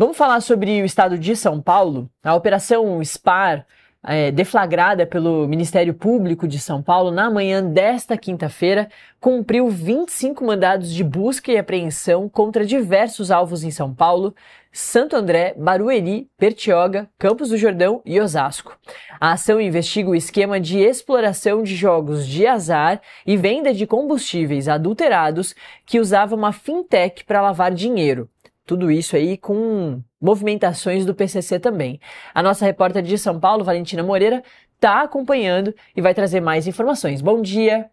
Vamos falar sobre o estado de São Paulo? A Operação SPAR, deflagrada pelo Ministério Público de São Paulo na manhã desta quinta-feira, cumpriu 25 mandados de busca e apreensão contra diversos alvos em São Paulo, Santo André, Barueri, Bertioga, Campos do Jordão e Osasco. A ação investiga o esquema de exploração de jogos de azar e venda de combustíveis adulterados que usava uma fintech para lavar dinheiro. Tudo isso aí com movimentações do PCC também. A nossa repórter de São Paulo, Valentina Moreira, está acompanhando e vai trazer mais informações. Bom dia!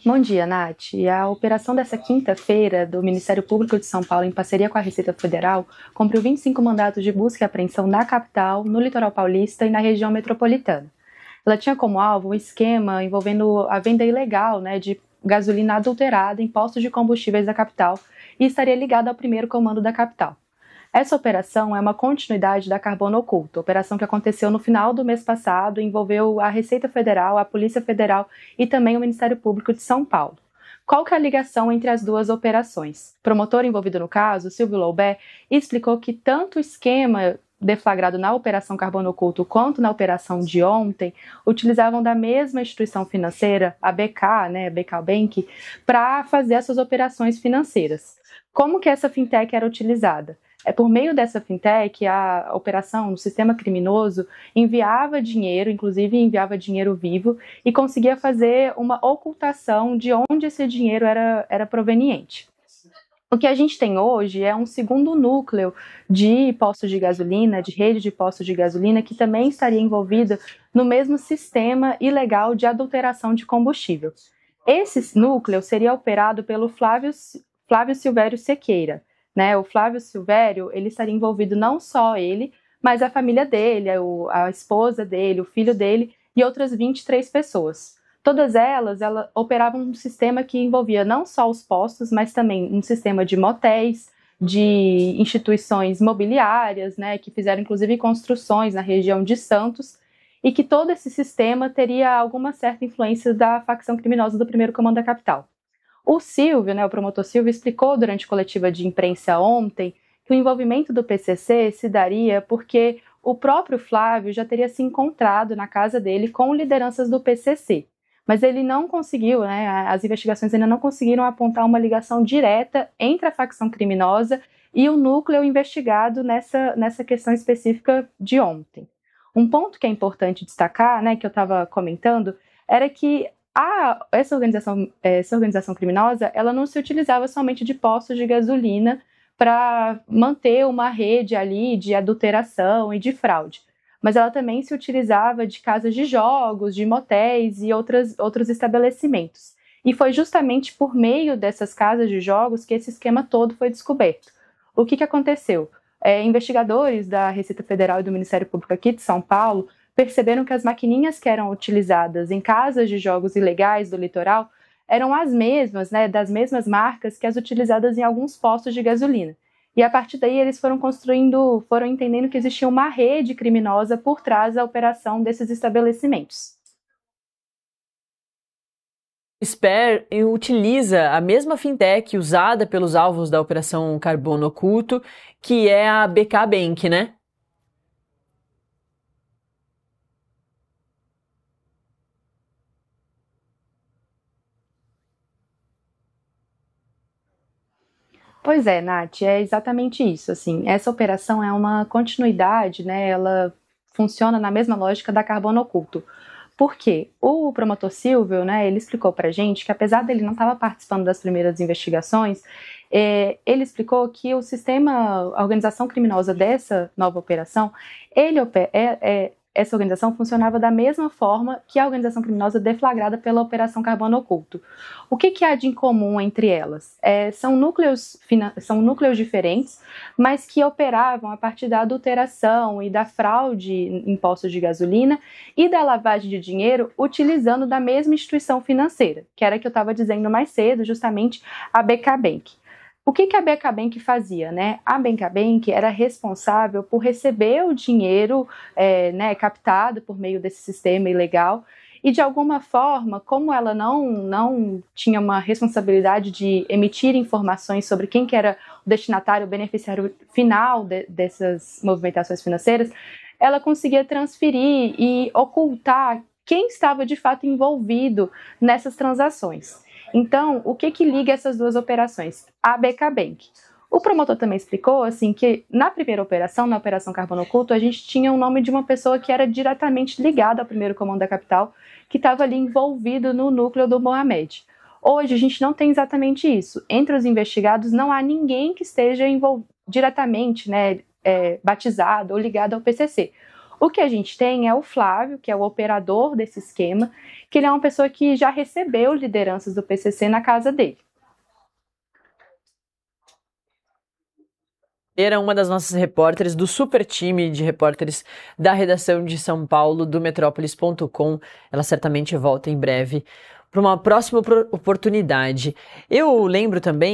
Bom dia, Nath. A operação dessa quinta-feira do Ministério Público de São Paulo, em parceria com a Receita Federal, cumpriu 25 mandatos de busca e apreensão na capital, no litoral paulista e na região metropolitana. Ela tinha como alvo um esquema envolvendo a venda ilegal, de gasolina adulterada em postos de combustíveis da capital e estaria ligada ao primeiro comando da capital. Essa operação é uma continuidade da Carbono Oculto, operação que aconteceu no final do mês passado, envolveu a Receita Federal, a Polícia Federal e também o Ministério Público de São Paulo. Qual que é a ligação entre as duas operações? O promotor envolvido no caso, Silvio Loubet, explicou que tanto o esquema deflagrado na Operação Carbono Oculto quanto na operação de ontem, utilizavam da mesma instituição financeira, a BK, BK Bank, para fazer essas operações financeiras. Como que essa fintech era utilizada? Por meio dessa fintech, a operação no sistema criminoso enviava dinheiro, inclusive enviava dinheiro vivo, e conseguia fazer uma ocultação de onde esse dinheiro era proveniente. O que a gente tem hoje é um segundo núcleo de postos de gasolina, de rede de postos de gasolina, que também estaria envolvido no mesmo sistema ilegal de adulteração de combustível. Esse núcleo seria operado pelo Flávio Silvério Sequeira. O Flávio Silvério, ele estaria envolvido não só ele, mas a família dele, a esposa dele, o filho dele e outras 23 pessoas. Todas elas operavam um sistema que envolvia não só os postos, mas também um sistema de motéis, de instituições imobiliárias, que fizeram inclusive construções na região de Santos, e que todo esse sistema teria alguma certa influência da facção criminosa do primeiro comando da capital. O Silvio, o promotor Silvio, explicou durante a coletiva de imprensa ontem que o envolvimento do PCC se daria porque o próprio Flávio já teria se encontrado na casa dele com lideranças do PCC. Mas ele não conseguiu, as investigações ainda não conseguiram apontar uma ligação direta entre a facção criminosa e o núcleo investigado nessa questão específica de ontem. Um ponto que é importante destacar, que eu estava comentando, era que essa organização criminosa, ela não se utilizava somente de postos de gasolina para manter uma rede ali de adulteração e de fraude, mas ela também se utilizava de casas de jogos, de motéis e outros estabelecimentos. E foi justamente por meio dessas casas de jogos que esse esquema todo foi descoberto. O que aconteceu? Investigadores da Receita Federal e do Ministério Público aqui de São Paulo perceberam que as maquininhas que eram utilizadas em casas de jogos ilegais do litoral eram as mesmas, das mesmas marcas que as utilizadas em alguns postos de gasolina. E a partir daí eles foram entendendo que existia uma rede criminosa por trás da operação desses estabelecimentos. O SPAR utiliza a mesma fintech usada pelos alvos da Operação Carbono Oculto, que é a BK Bank, né? Pois é, Nath, é exatamente isso. Essa operação é uma continuidade, ela funciona na mesma lógica da Carbono Oculto. Por quê? O promotor Silvio, ele explicou pra gente que apesar dele não estar participando das primeiras investigações, ele explicou que o sistema, a organização criminosa dessa nova operação, essa organização funcionava da mesma forma que a organização criminosa deflagrada pela Operação Carbono Oculto. O que há de incomum entre elas? São núcleos diferentes, mas que operavam a partir da adulteração e da fraude em postos de gasolina e da lavagem de dinheiro utilizando da mesma instituição financeira, que era a que eu estava dizendo mais cedo, justamente a BK Bank. O que a BK Bank fazia? A BK Bank era responsável por receber o dinheiro captado por meio desse sistema ilegal e de alguma forma, como ela não tinha uma responsabilidade de emitir informações sobre quem que era o destinatário, o beneficiário final dessas movimentações financeiras, ela conseguia transferir e ocultar quem estava de fato envolvido nessas transações. Então, o que liga essas duas operações? A BK Bank. O promotor também explicou assim, que na primeira operação, na Operação Carbono Oculto, a gente tinha o nome de uma pessoa que era diretamente ligada ao primeiro comando da capital, que estava ali envolvido no núcleo do Mohamed. Hoje a gente não tem exatamente isso. Entre os investigados não há ninguém que esteja diretamente, batizado ou ligado ao PCC. O que a gente tem é o Flávio, que é o operador desse esquema, que ele é uma pessoa que já recebeu lideranças do PCC na casa dele. Era uma das nossas repórteres do super time de repórteres da redação de São Paulo, do Metrópolis.com. Ela certamente volta em breve para uma próxima oportunidade. Eu lembro também